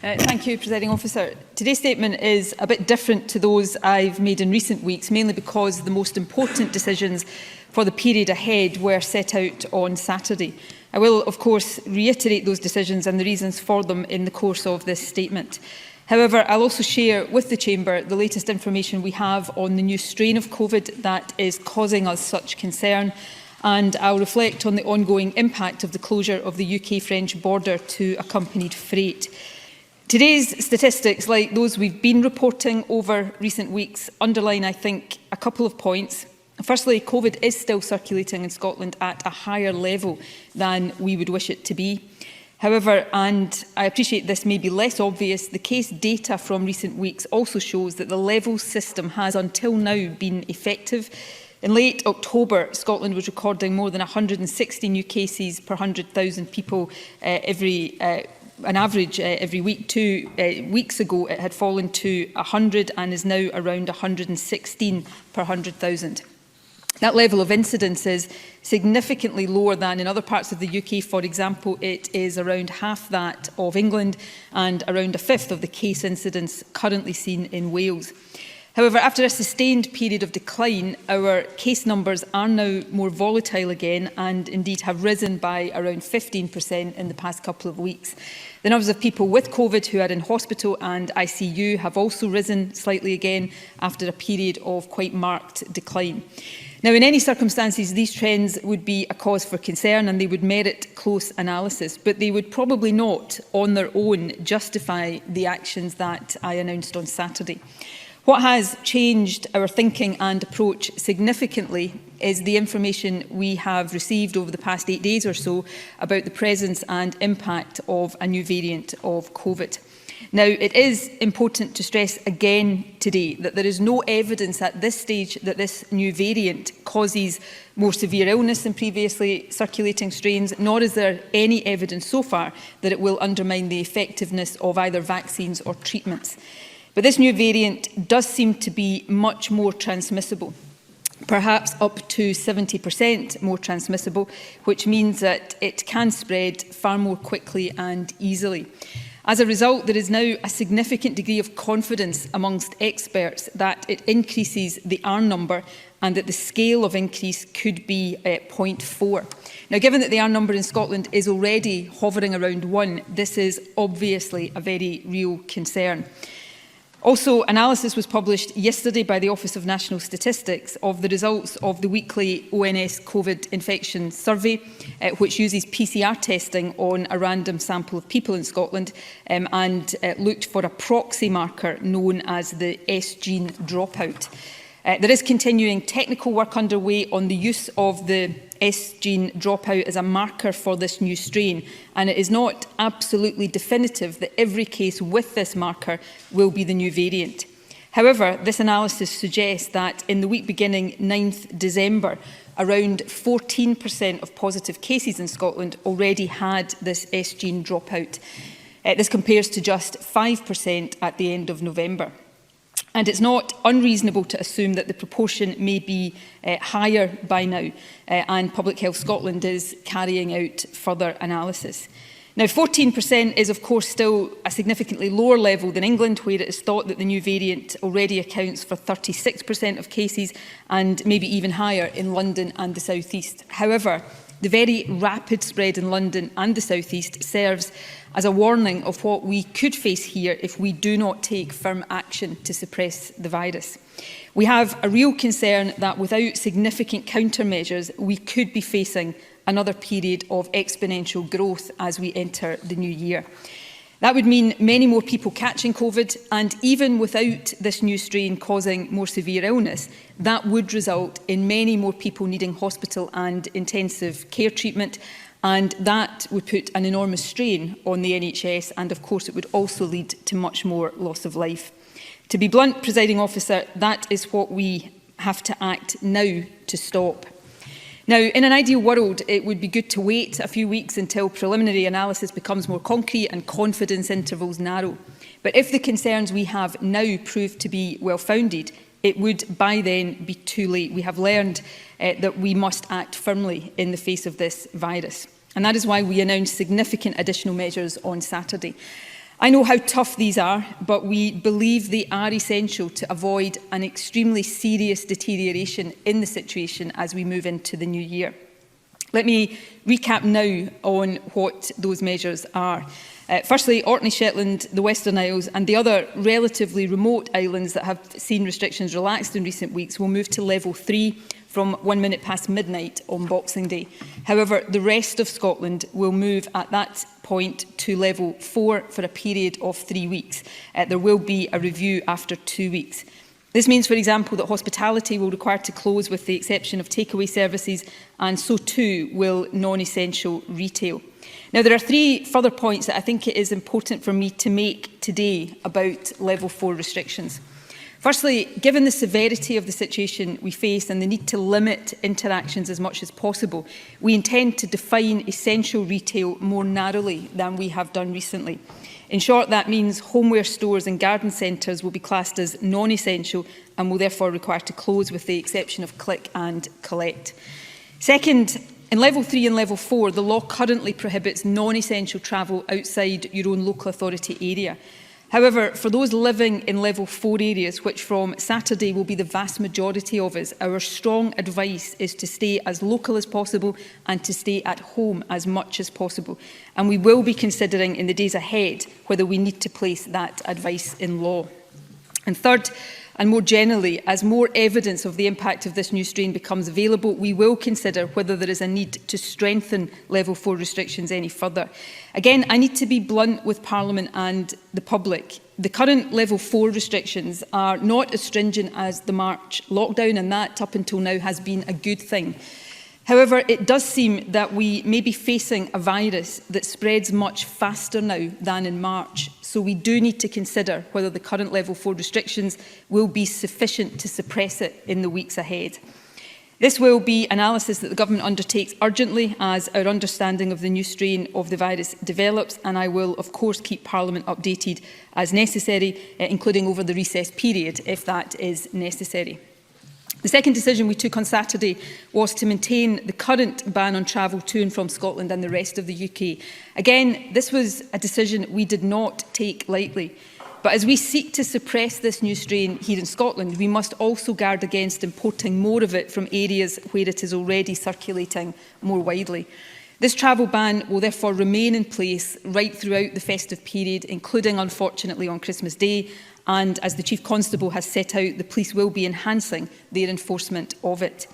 Thank you, Presiding Officer. Today's statement is a bit different to those I've made in recent weeks, mainly because the most important decisions for the period ahead were set out on Saturday. I will, of course, reiterate those decisions and the reasons for them in the course of this statement. However, I'll also share with the Chamber the latest information we have on the new strain of COVID that is causing us such concern, and I'll reflect on the ongoing impact of the closure of the UK-French border to accompanied freight. Today's statistics, like those we've been reporting over recent weeks, underline, I think, a couple of points. Firstly, COVID is still circulating in Scotland at a higher level than we would wish it to be. However, and I appreciate this may be less obvious, the case data from recent weeks also shows that the levels system has until now been effective. In late October, Scotland was recording more than 160 new cases per 100,000 people an average every week. 2 weeks ago, it had fallen to 100 and is now around 116 per 100,000. That level of incidence is significantly lower than in other parts of the UK. For example, it is around half that of England and around a fifth of the case incidence currently seen in Wales. However, after a sustained period of decline, our case numbers are now more volatile again and indeed have risen by around 15% in the past couple of weeks. The numbers of people with COVID who are in hospital and ICU have also risen slightly again after a period of quite marked decline. Now, in any circumstances, these trends would be a cause for concern and they would merit close analysis, but they would probably not, on their own, justify the actions that I announced on Saturday. What has changed our thinking and approach significantly is the information we have received over the past 8 days or so about the presence and impact of a new variant of COVID. Now, it is important to stress again today that there is no evidence at this stage that this new variant causes more severe illness than previously circulating strains, nor is there any evidence so far that it will undermine the effectiveness of either vaccines or treatments. But this new variant does seem to be much more transmissible, perhaps up to 70% more transmissible, which means that it can spread far more quickly and easily. As a result, there is now a significant degree of confidence amongst experts that it increases the R number and that the scale of increase could be 0.4. Now, given that the R number in Scotland is already hovering around 1, this is obviously a very real concern. Also, analysis was published yesterday by the Office of National Statistics of the results of the weekly ONS COVID infection survey, which uses PCR testing on a random sample of people in Scotland and looked for a proxy marker known as the S-gene dropout. There is continuing technical work underway on the use of the S-gene dropout as a marker for this new strain, and it is not absolutely definitive that every case with this marker will be the new variant. However, this analysis suggests that in the week beginning 9th December, around 14% of positive cases in Scotland already had this S-gene dropout. This compares to just 5% at the end of November. And it's not unreasonable to assume that the proportion may be higher by now, and Public Health Scotland is carrying out further analysis. Now, 14% is, of course, still a significantly lower level than England, where it is thought that the new variant already accounts for 36% of cases, and maybe even higher in London and the South East. However, the very rapid spread in London and the South East serves as a warning of what we could face here if we do not take firm action to suppress the virus. We have a real concern that without significant countermeasures, we could be facing another period of exponential growth as we enter the new year. That would mean many more people catching COVID, and even without this new strain causing more severe illness, that would result in many more people needing hospital and intensive care treatment, and that would put an enormous strain on the NHS, and of course it would also lead to much more loss of life. To be blunt, Presiding Officer, that is what we have to act now to stop. Now, in an ideal world, it would be good to wait a few weeks until preliminary analysis becomes more concrete and confidence intervals narrow. But if the concerns we have now prove to be well-founded, it would by then be too late. We have learned that we must act firmly in the face of this virus. And that is why we announced significant additional measures on Saturday. I know how tough these are, but we believe they are essential to avoid an extremely serious deterioration in the situation as we move into the new year. Let me recap now on what those measures are. Firstly, Orkney, Shetland, the Western Isles and the other relatively remote islands that have seen restrictions relaxed in recent weeks will move to level 3 from 1 minute past midnight on Boxing Day. However, the rest of Scotland will move at that point to level 4 for a period of 3 weeks. There will be a review after 2 weeks. This means, for example, that hospitality will require to close with the exception of takeaway services, and so too will non-essential retail. Now, there are 3 further points that I think it is important for me to make today about level 4 restrictions. Firstly, given the severity of the situation we face and the need to limit interactions as much as possible, we intend to define essential retail more narrowly than we have done recently. In short, that means homeware stores and garden centres will be classed as non-essential and will therefore require to close with the exception of click and collect. Second, in level 3 and level 4, the law currently prohibits non-essential travel outside your own local authority area. However, for those living in level 4 areas, which from Saturday will be the vast majority of us, our strong advice is to stay as local as possible and to stay at home as much as possible. And we will be considering in the days ahead whether we need to place that advice in law. And third, and more generally, as more evidence of the impact of this new strain becomes available, we will consider whether there is a need to strengthen level 4 restrictions any further. Again, I need to be blunt with Parliament and the public. The current level 4 restrictions are not as stringent as the March lockdown, and that up until now has been a good thing. However, it does seem that we may be facing a virus that spreads much faster now than in March. So we do need to consider whether the current level 4 restrictions will be sufficient to suppress it in the weeks ahead. This will be analysis that the Government undertakes urgently as our understanding of the new strain of the virus develops, and I will of course keep Parliament updated as necessary, including over the recess period if that is necessary. The second decision we took on Saturday was to maintain the current ban on travel to and from Scotland and the rest of the UK. Again, this was a decision we did not take lightly. But as we seek to suppress this new strain here in Scotland, we must also guard against importing more of it from areas where it is already circulating more widely. This travel ban will therefore remain in place right throughout the festive period, including, unfortunately, on Christmas Day. And as the Chief Constable has set out, the police will be enhancing their enforcement of it.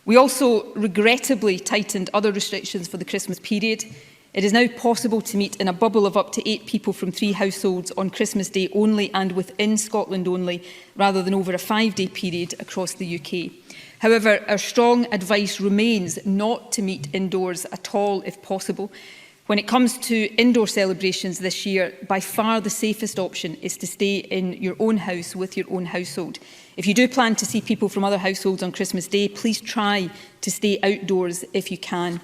We also regrettably tightened other restrictions for the Christmas period. It is now possible to meet in a bubble of up to 8 people from 3 households on Christmas Day only and within Scotland only, rather than over a 5-day period across the UK. However, our strong advice remains not to meet indoors at all if possible. When it comes to indoor celebrations this year, by far the safest option is to stay in your own house with your own household. If you do plan to see people from other households on Christmas Day, please try to stay outdoors if you can.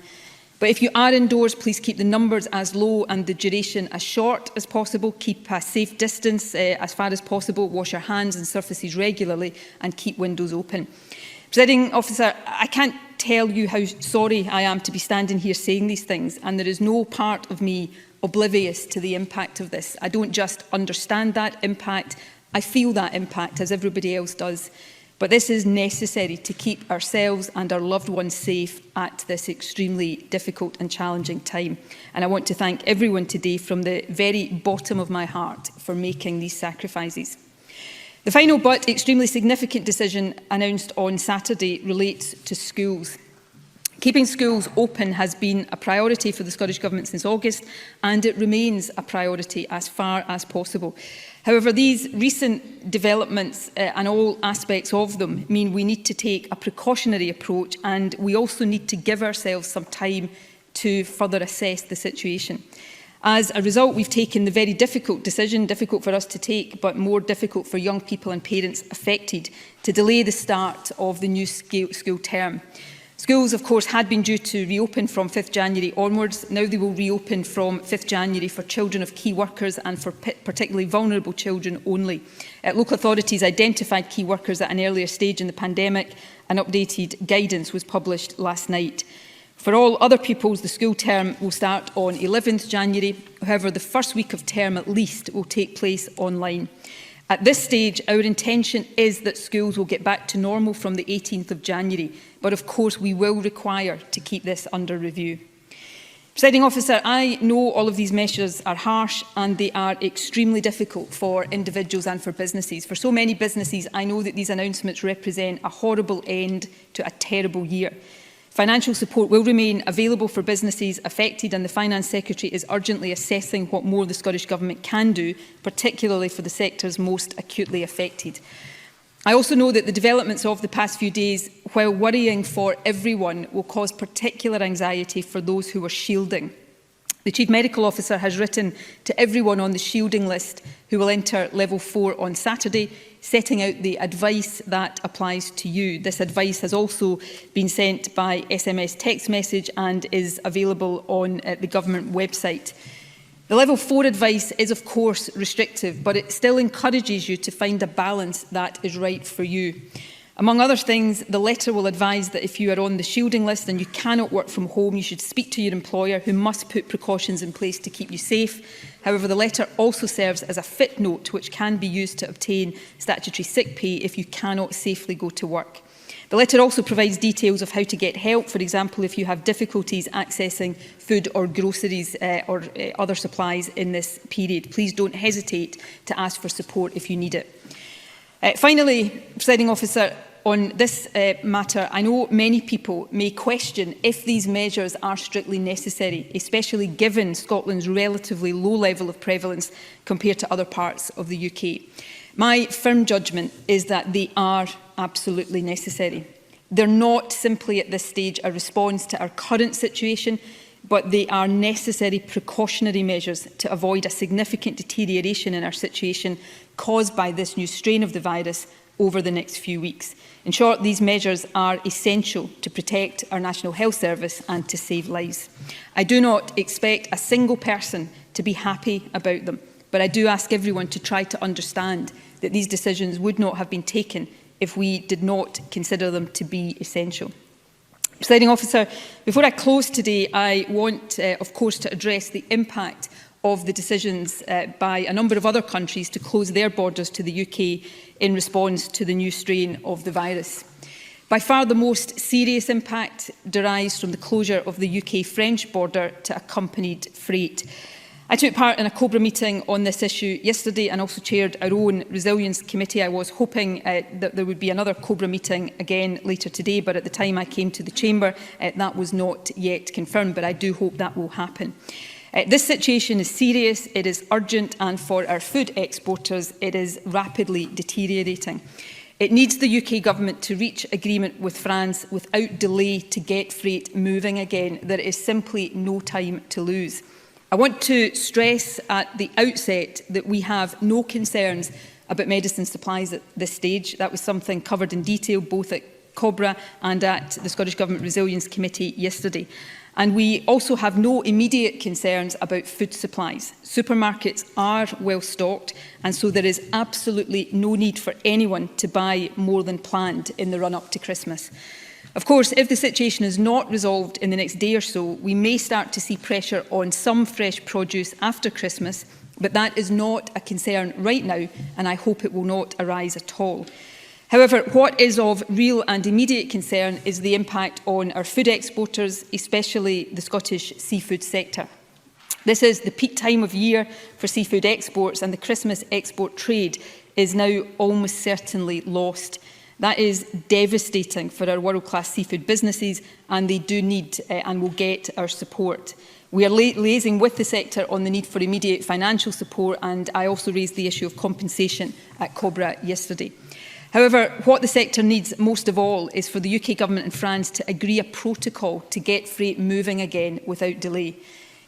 But if you are indoors, please keep the numbers as low and the duration as short as possible. Keep a safe distance as far as possible. Wash your hands and surfaces regularly and keep windows open. Presiding Officer, I can't tell you how sorry I am to be standing here saying these things, and there is no part of me oblivious to the impact of this. I don't just understand that impact, I feel that impact as everybody else does. But this is necessary to keep ourselves and our loved ones safe at this extremely difficult and challenging time. And I want to thank everyone today from the very bottom of my heart for making these sacrifices. The final but extremely significant decision announced on Saturday relates to schools. Keeping schools open has been a priority for the Scottish Government since August, and it remains a priority as far as possible. However, these recent developments and all aspects of them mean we need to take a precautionary approach, and we also need to give ourselves some time to further assess the situation. As a result, we've taken the very difficult decision, difficult for us to take, but more difficult for young people and parents affected, to delay the start of the new school term. Schools, of course, had been due to reopen from 5th January onwards. Now they will reopen from 5th January for children of key workers and for particularly vulnerable children only. Local authorities identified key workers at an earlier stage in the pandemic. An updated guidance was published last night. For all other pupils, the school term will start on 11th January. However, the first week of term at least will take place online. At this stage, our intention is that schools will get back to normal from the 18th of January, but of course we will require to keep this under review. Presiding Officer, I know all of these measures are harsh and they are extremely difficult for individuals and for businesses. For so many businesses, I know that these announcements represent a horrible end to a terrible year. Financial support will remain available for businesses affected, and the Finance Secretary is urgently assessing what more the Scottish Government can do, particularly for the sectors most acutely affected. I also know that the developments of the past few days, while worrying for everyone, will cause particular anxiety for those who are shielding. The Chief Medical Officer has written to everyone on the shielding list who will enter level 4 on Saturday, setting out the advice that applies to you. This advice has also been sent by SMS text message and is available on the government website. The level 4 advice is of course restrictive, but it still encourages you to find a balance that is right for you. Among other things, the letter will advise that if you are on the shielding list and you cannot work from home, you should speak to your employer, who must put precautions in place to keep you safe. However, the letter also serves as a footnote which can be used to obtain statutory sick pay if you cannot safely go to work. The letter also provides details of how to get help, for example, if you have difficulties accessing food or groceries or other supplies in this period. Please don't hesitate to ask for support if you need it. Finally, Presiding Officer, on this matter, I know many people may question if these measures are strictly necessary, especially given Scotland's relatively low level of prevalence compared to other parts of the UK. My firm judgment is that they are absolutely necessary. They're not simply at this stage a response to our current situation, but they are necessary precautionary measures to avoid a significant deterioration in our situation caused by this new strain of the virus over the next few weeks. In short, these measures are essential to protect our National Health Service and to save lives. I do not expect a single person to be happy about them, but I do ask everyone to try to understand that these decisions would not have been taken if we did not consider them to be essential. Presiding Officer, before I close today, I want, of course, to address the impact of the decisions by a number of other countries to close their borders to the UK in response to the new strain of the virus. By far the most serious impact derives from the closure of the UK-French border to accompanied freight. I took part in a COBRA meeting on this issue yesterday and also chaired our own Resilience Committee. I was hoping that there would be another COBRA meeting again later today, but at the time I came to the Chamber, that was not yet confirmed, but I do hope that will happen. This situation is serious, it is urgent, and for our food exporters, it is rapidly deteriorating. It needs the UK Government to reach agreement with France without delay to get freight moving again. There is simply no time to lose. I want to stress at the outset that we have no concerns about medicine supplies at this stage. That was something covered in detail both at COBRA and at the Scottish Government Resilience Committee yesterday. And we also have no immediate concerns about food supplies. Supermarkets are well stocked, and so there is absolutely no need for anyone to buy more than planned in the run-up to Christmas. Of course, if the situation is not resolved in the next day or so, we may start to see pressure on some fresh produce after Christmas, but that is not a concern right now, and I hope it will not arise at all. However, what is of real and immediate concern is the impact on our food exporters, especially the Scottish seafood sector. This is the peak time of year for seafood exports, and the Christmas export trade is now almost certainly lost. That is devastating for our world-class seafood businesses, and they do need and will get our support. We are liaising with the sector on the need for immediate financial support, and I also raised the issue of compensation at COBRA yesterday. However, what the sector needs most of all is for the UK Government and France to agree a protocol to get freight moving again without delay.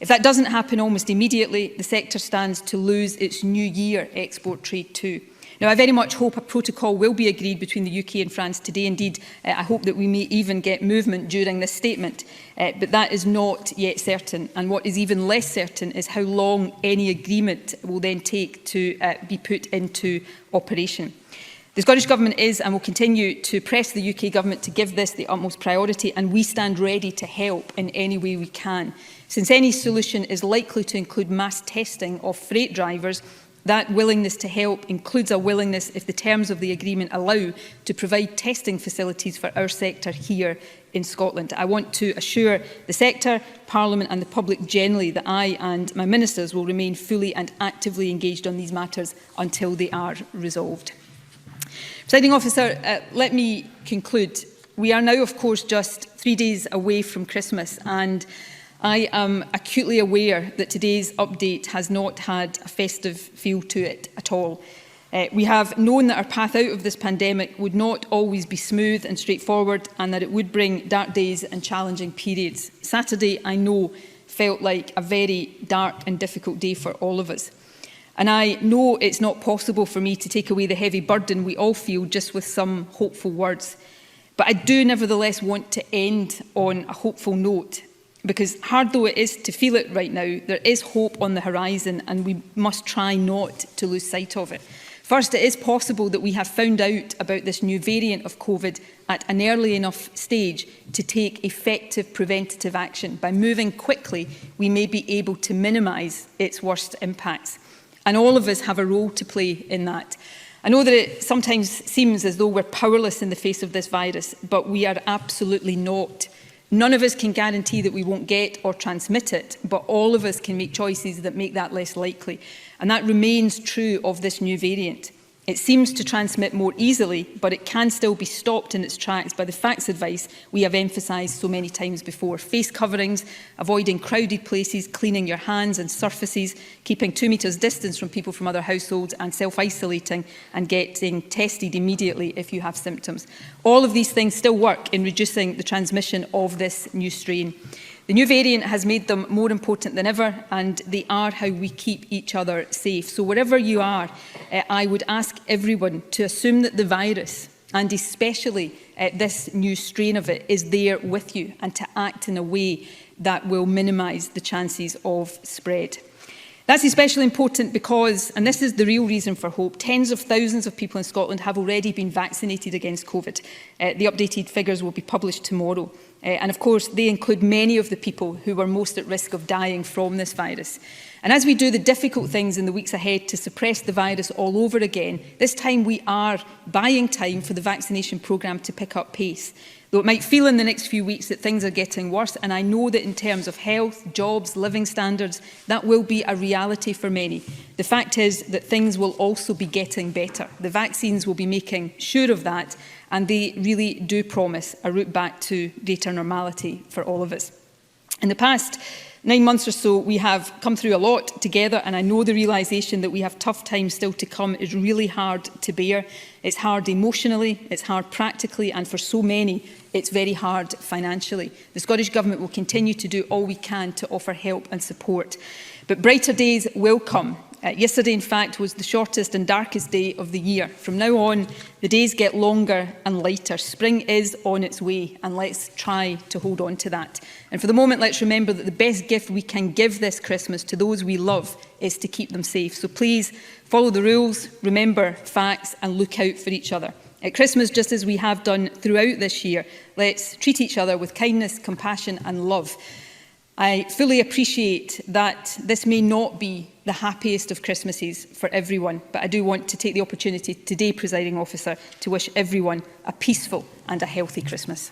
If that doesn't happen almost immediately, the sector stands to lose its New Year export trade too. Now, I very much hope a protocol will be agreed between the UK and France today. Indeed, I hope that we may even get movement during this statement, but that is not yet certain. And what is even less certain is how long any agreement will then take to be put into operation. The Scottish Government is and will continue to press the UK Government to give this the utmost priority, and we stand ready to help in any way we can. Since any solution is likely to include mass testing of freight drivers, that willingness to help includes a willingness, if the terms of the agreement allow, to provide testing facilities for our sector here in Scotland. I want to assure the sector, Parliament and the public generally that I and my ministers will remain fully and actively engaged on these matters until they are resolved. Presiding Officer, let me conclude. We are now, of course, just 3 days away from Christmas, and I am acutely aware that today's update has not had a festive feel to it at all. We have known that our path out of this pandemic would not always be smooth and straightforward, and that it would bring dark days and challenging periods. Saturday, I know, felt like a very dark and difficult day for all of us. And I know it's not possible for me to take away the heavy burden we all feel just with some hopeful words. But I do nevertheless want to end on a hopeful note, because hard though it is to feel it right now, there is hope on the horizon and we must try not to lose sight of it. First, it is possible that we have found out about this new variant of COVID at an early enough stage to take effective preventative action. By moving quickly, we may be able to minimise its worst impacts. And all of us have a role to play in that. I know that it sometimes seems as though we're powerless in the face of this virus, but we are absolutely not. None of us can guarantee that we won't get or transmit it, but all of us can make choices that make that less likely. And that remains true of this new variant. It seems to transmit more easily, but it can still be stopped in its tracks by the facts advice we have emphasised so many times before. Face coverings, avoiding crowded places, cleaning your hands and surfaces, keeping 2 metres distance from people from other households, and self-isolating and getting tested immediately if you have symptoms. All of these things still work in reducing the transmission of this new strain. The new variant has made them more important than ever, and they are how we keep each other safe. So wherever you are, I would ask everyone to assume that the virus, and especially this new strain of it, is there with you, and to act in a way that will minimise the chances of spread. That's especially important because, and this is the real reason for hope, tens of thousands of people in Scotland have already been vaccinated against COVID. The updated figures will be published tomorrow. And of course, they include many of the people who were most at risk of dying from this virus. And as we do the difficult things in the weeks ahead to suppress the virus all over again, this time we are buying time for the vaccination programme to pick up pace. Though it might feel in the next few weeks that things are getting worse, and I know that in terms of health, jobs, living standards, that will be a reality for many. The fact is that things will also be getting better. The vaccines will be making sure of that, and they really do promise a route back to greater normality for all of us. In the past 9 months or so, we have come through a lot together, and I know the realisation that we have tough times still to come is really hard to bear. It's hard emotionally, it's hard practically, and for so many, it's very hard financially. The Scottish Government will continue to do all we can to offer help and support. But brighter days will come. Yesterday, in fact, was the shortest and darkest day of the year. From now on, the days get longer and lighter. Spring is on its way, and let's try to hold on to that. And for the moment, let's remember that the best gift we can give this Christmas to those we love is to keep them safe. So please follow the rules, remember facts, and look out for each other. At Christmas, just as we have done throughout this year, let's treat each other with kindness, compassion, and love. I fully appreciate that this may not be the happiest of Christmases for everyone, but I do want to take the opportunity today, Presiding Officer, to wish everyone a peaceful and a healthy Christmas.